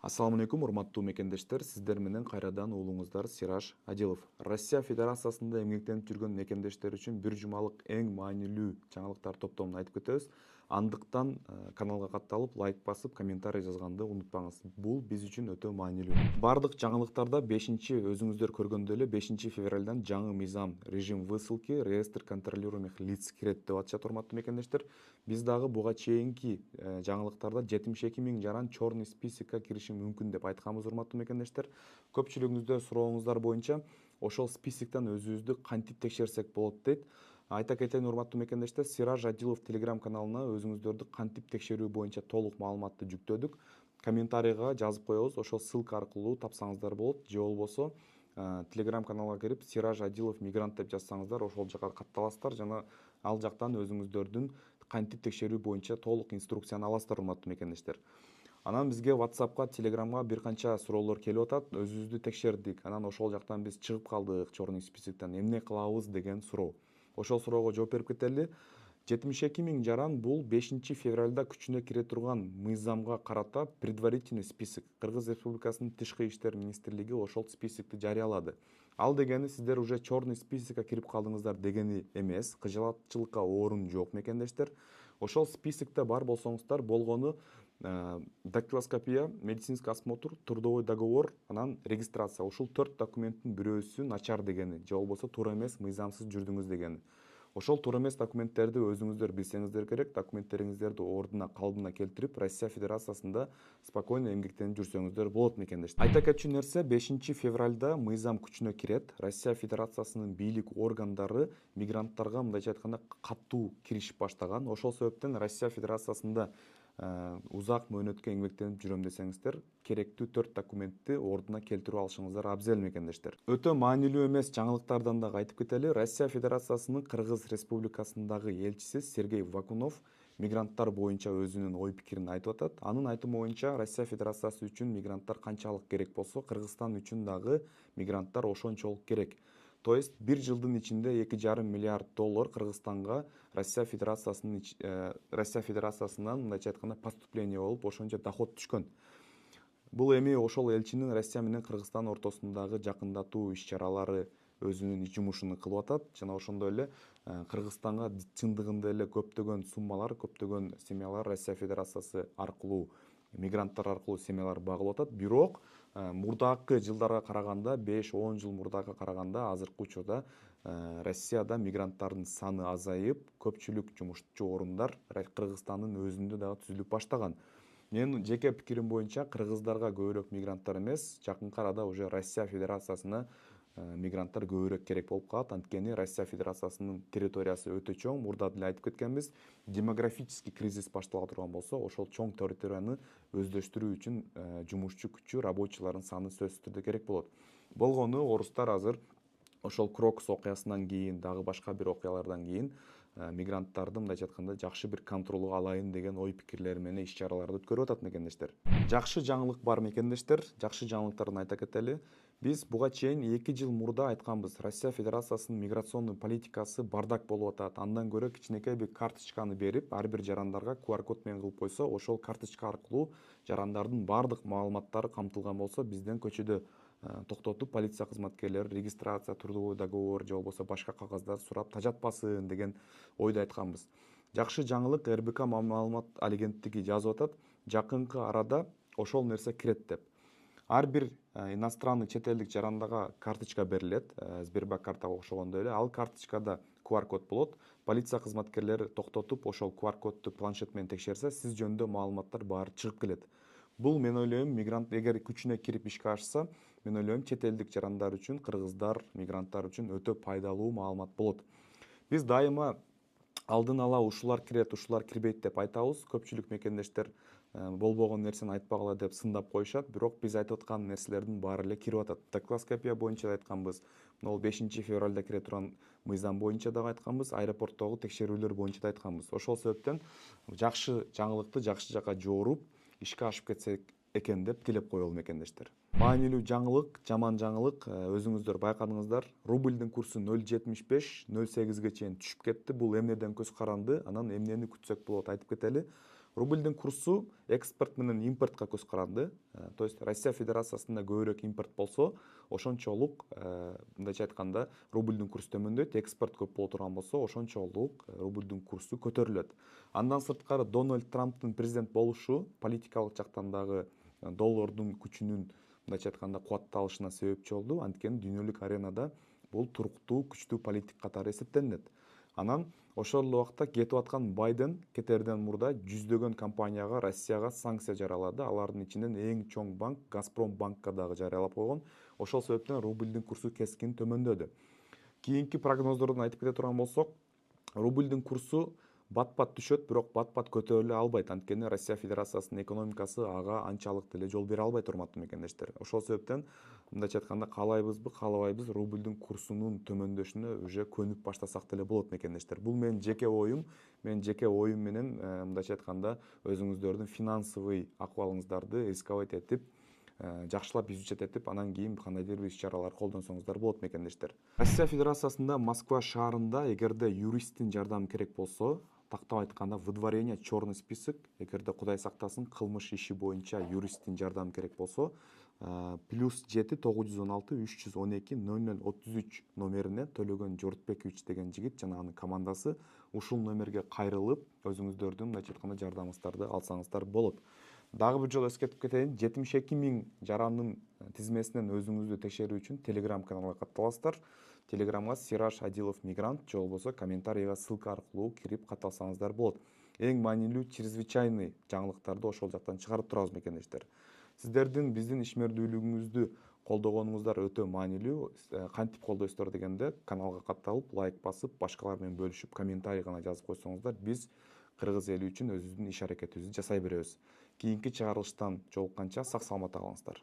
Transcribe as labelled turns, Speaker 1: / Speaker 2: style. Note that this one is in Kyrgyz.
Speaker 1: Ассаламу алейкум, урматтуу мекендештер. Сиздер менен кайрадан уулуңуздар Сираж Адилов. Россия Федерациясында эмгектенип жүргөн мекендештер үчүн бир жумалык эң маанилүү жаңылыктар топтомун айтып кетебиз. Андыктан каналга катталып, лайк басып, комментарий жазганды унутпаңыз. Бул биз үчүн өтө маанилүү. Бардык жаңылыктарда 5 өзүңүздөр көргөндөй эле 5 февралдан жаңы мыйзам режим высылки реестр контролируемых лиц кирет деп атышат, урматтуу мекендештер. Биз дагы буга чейинки жаңылыктарда 72 000 жаран черный списокко кириши мүмкүн деп айтканбыз, урматтуу мекендештер. Көпчүлүгүңүздө сурооңуздар боюнча ошол списоктон өзүбүздү кантип текшерсек болот дейт. Айта кетейин, урматтуу мекендештер, Сираж Адилов телеграм каналына өзүңүздөрдү кантип текшерүү боюнча толук маалыматты жүктөдүк. Комментарийга жазып коебуз, ошол ссылка аркылуу тапсаңыздар болот, же болбосо телеграм каналга кирип Сираж Адилов мигрант деп жазсаңыздар ошол жака катталасыздар жана ал жактан өзүңүздөрдүн кантип текшерүү боюнча толук инструкцияны аласыздар, урматтуу мекендештер. Анан бизге WhatsApp'ка, Telegram'га бир канча суроолор келип атат. Өзүбүздү текшердик. Анан ошол жактан биз чыгып калдык черный списоктон. Эмне кылабыз деген суроо. Ошол суроого жооп берип кетели. 72 000 жаран бул 5 февралда күчүнө кире турган мыйзамга карата предварительный список. Кыргыз Республикасынын Тышкы иштер министрлиги ошол списокду жарыялады. Ал дегени сиздер уже черный списокко кирип калдыңыздар дегени эмес. Кыжалатчылыкка орун жок, мекендештер. Ошол списокто бар болсоңуздар, болгону дактилоскопия, медицинский осмотр, трудовой договор, анан регистрация. Ушул 4 документтин бирөөсү начар дегени, же болбосо туура эмес, мыйзамсыз жүрдүңүз дегени. Ошол туура эмес документтерди өзүңүздөр билсеңиздер керек. Документтериңиздерди ордуна, калыбына келтирип, Россия Федерациясында спокойно эмгектенип жүрсөңүздөр болот, мекендештер. Айта кетчү нерсе, 5 февралда мыйзам күчүнө кирет. Россия Федерациясынын бийлик органдары мигранттарга мындайча айтканда катуу киришип баштаган. Ошол себептен Россия Федерациясында узак мөөнөткө эмгектенип жүрөм десеңиздер, керектүү 4 документти ордуна келтирип алышыңыздар абзел, мекендештер. Өтө маанилүү эмес жаңылыктардан дагы айтып кетели. Россия Федерациясынын Кыргыз Республикасындагы элчиси Сергей Вакунов мигранттар боюнча өзүнүн ой пикирин айтып атат. Анын айтымы боюнча Россия Федерациясы үчүн мигранттар канчалык керек болсо, Кыргызстан үчүн дагы мигранттар ошончолук керек. То есть бир жылдын ичинде 2,5 миллиард доллар Кыргызстанга Россия Федерациясынан мындайча айтканда поступление болуп, ошончо доход түшкөн. Бул эми ошол элчинин Россия менен Кыргызстан ортосундагы жакындатуу иш-чаралары өзүнүн жумушун кылып атат. Жана ошондой эле Кыргызстанга чындыгында эле көптөгөн суммалар, көптөгөн семьялар Россия Федерациясы аркылуу, мигранттар аркылуу семьялар багылып атат. Бирок мурдакы жылдарга караганда, 5-10 жыл мурдага караганда азыркы учурда Россияда мигранттардын саны азайып, көпчүлүк жумушчу орундар Кыргызстандын өзүндө дагы түзүлүп баштаган. Менин жеке пикирим боюнча кыргыздарга көбүрөөк мигранттар эмес, жакынкы арада уже Россия Федерациясына мигранттар көбүрөөк керек болуп калат. Анткени Россия Федерациясынын территориясы өтө чоң. Мурда деле айтып кеткенбиз, демографический кризис баштала турган болсо, ошол чоң территорияны өздөштүрүү үчүн жумушчу күчү, рабочийлардын саны сөзсүз түрдө керек болот. Болгону орустар азыр ошол Крокус окуясынан кийин, дагы башка бир окуялардан кийин мигранттарды мындайча айтканда жакшы бир контролго алайын деген ой пикирлери менен иш-чараларды өткөрүп атат, мекендештер. Жакшы жаңылык бар, мекендештер. Жакшы жаңылыктарын айта кетели. Биз буга чейин 2 жыл мурда айтканбыз, Россия Федерациясынын миграционный политикасы бардак болуп атат. Андан көрө кичинекей бир карточканы берип, ар бир жарандарга QR код менен кылып койсо, ошол карточка аркылуу жарандардын бардык маалыматтары камтылган болсо, бизден көчөдө токтотуп, полиция кызматкерлери регистрация, трудовой договор же болбосо башка кагаздар сурап тажатпасын деген ойду айтканбыз. Жакшы жаңылык, РБК маалымат агенттиги жазып атат, жакынкы арада ошол нерсе кирет деп. Ар бир иностранный чет элдик жарандага карточка берилет, Сбербанк картага окшогондой эле. Ал карточкада QR код болот. Полиция кызматкерлери токтотуп, ошол QR кодду планшет менен текшерсе, сиз жөнүндө маалыматтар баары чыгып келет. Бул, мен ойлойм, мигрант эгер күчүнө кирип ишке ашса, мен ойлойм, чет элдик жарандар үчүн, кыргыздар, мигранттар үчүн өтө пайдалуу маалымат болот. Биз дайыма алдын ала ушулар кирет, ушулар кирбейт деп айтабыз. Көпчүлүк мекендештер болбогон нерсени айтпагыла деп сындап коюшат, бирок биз айтып аткан нерселердин баары эле кирип атат. Дактилоскопия боюнча да айтканбыз, могул 5 февралда кире турган мыйзам боюнча дагы айтканбыз, аэропорттогу текшерүүлөр боюнча да айтканбыз. Ошол себептен жакшы жаңылыкты жакшы жака жооруп, ишке ашып кетсек экен деп тилеп коелу, мекендештер. Маанилүү жаңылык, жаман жаңылык, өзүңүздөр байкадыңыздар. Рубльдин курсу 0,75, 0,8ге чейин түшүп кетти. Бул эмнеден көз каранды, анан эмнени күтсөк болот айтып кетели. Рубльдин курсу экспорт менен импортко көз каранды. То есть Россия Федерациясында көбүрөөк импорт болсо, ошончолук мындайча айтканда рубльдин курсу төмөндөйт, экспорт көп боло турган болсо, ошончолук рубльдин курсу көтөрүлөт. Андан сырткары Дональд Трамптын президент болушу политикалык жактан дагы доллардын күчүнүн мындайча айтканда кубатталышына себепчи болду. Анткени дүйнөлүк аренада бул туруктуу, күчтүү политик катары эсептелинет. Анан ошол эле убакта кетип аткан Байден кетерден мурда жүздөгөн компанияга Россияга санкция жарыялады. Алардын ичинен эң чоң банк Газпром банкка дагы жарыялап койгон. Ошол себептен рубльдин курсу кескин төмөндөдү. Кийинки прогноздордон айтып кете турган болсок, рубльдин курсу бат-бат түшөт, бирок бат-бат көтөрүлө албайт. Анткени Россия Федерациясынын экономикасы ага анчалык деле жол бере албайт, урматтуу мекендештер. Ошол себептен мындайча айтканда каалайбызбы, каалабайбыз, рубльдин курсунун төмөндөшүнө уже көнүп баштасак деле болот мекендештер. Бул менин жеке оюм. Мен жеке оюм менен мындайча айтканда өзүңүздөрдүн финансовый акыбалыңыздарды рисковать этип, жакшылап бюджет этип, анан кийин кандайдыр бир иш-чаралар колдонсоңуздар болот мекендештер. Россия Федерациясында Москва шаарында эгерде юристтин жардамы керек болсо, тактап айтканда выдворение черный список, эгерде Кудай сактасын кылмыш иши боюнча юристтин жардамы керек болсо, +7 916 312 0033 номерине Төлөгөн Жортбекович деген жигит жана анын командасы ушул номерге кайрылып, өзүңүздөрдүн мындайча айтканда жардамыңыздарды алсаңыздар болот. Дагы бир жолу эскертип кетейин, 72 000 жарандын тизмесинен өзүңүздү текшерүү үчүн Telegram каналга катталасыздар. Telegramга Сираж Адилов мигрант же болбосо комментарийга ссылка аркылуу кирип катталсаңыздар болот. Эң маанилүү чрезвычайный жаңылыктарды ошол жактан чыгарып турабыз мекендештер. Сиздердин биздин ишмердүүлүгүңүздү колдогонуңуздар өтө маанилүү. Кантип колдойсуздар дегенде, каналга катталып, лайк басып, башкалар менен бөлүшүп, комментарий гана жазып койсоңуздар, биз кыргыз эли үчүн өзүбүздүн иш аракетибизди жасай беребиз. Кийинки чыгарылыштан жолукканча сак саламатта калыңыздар.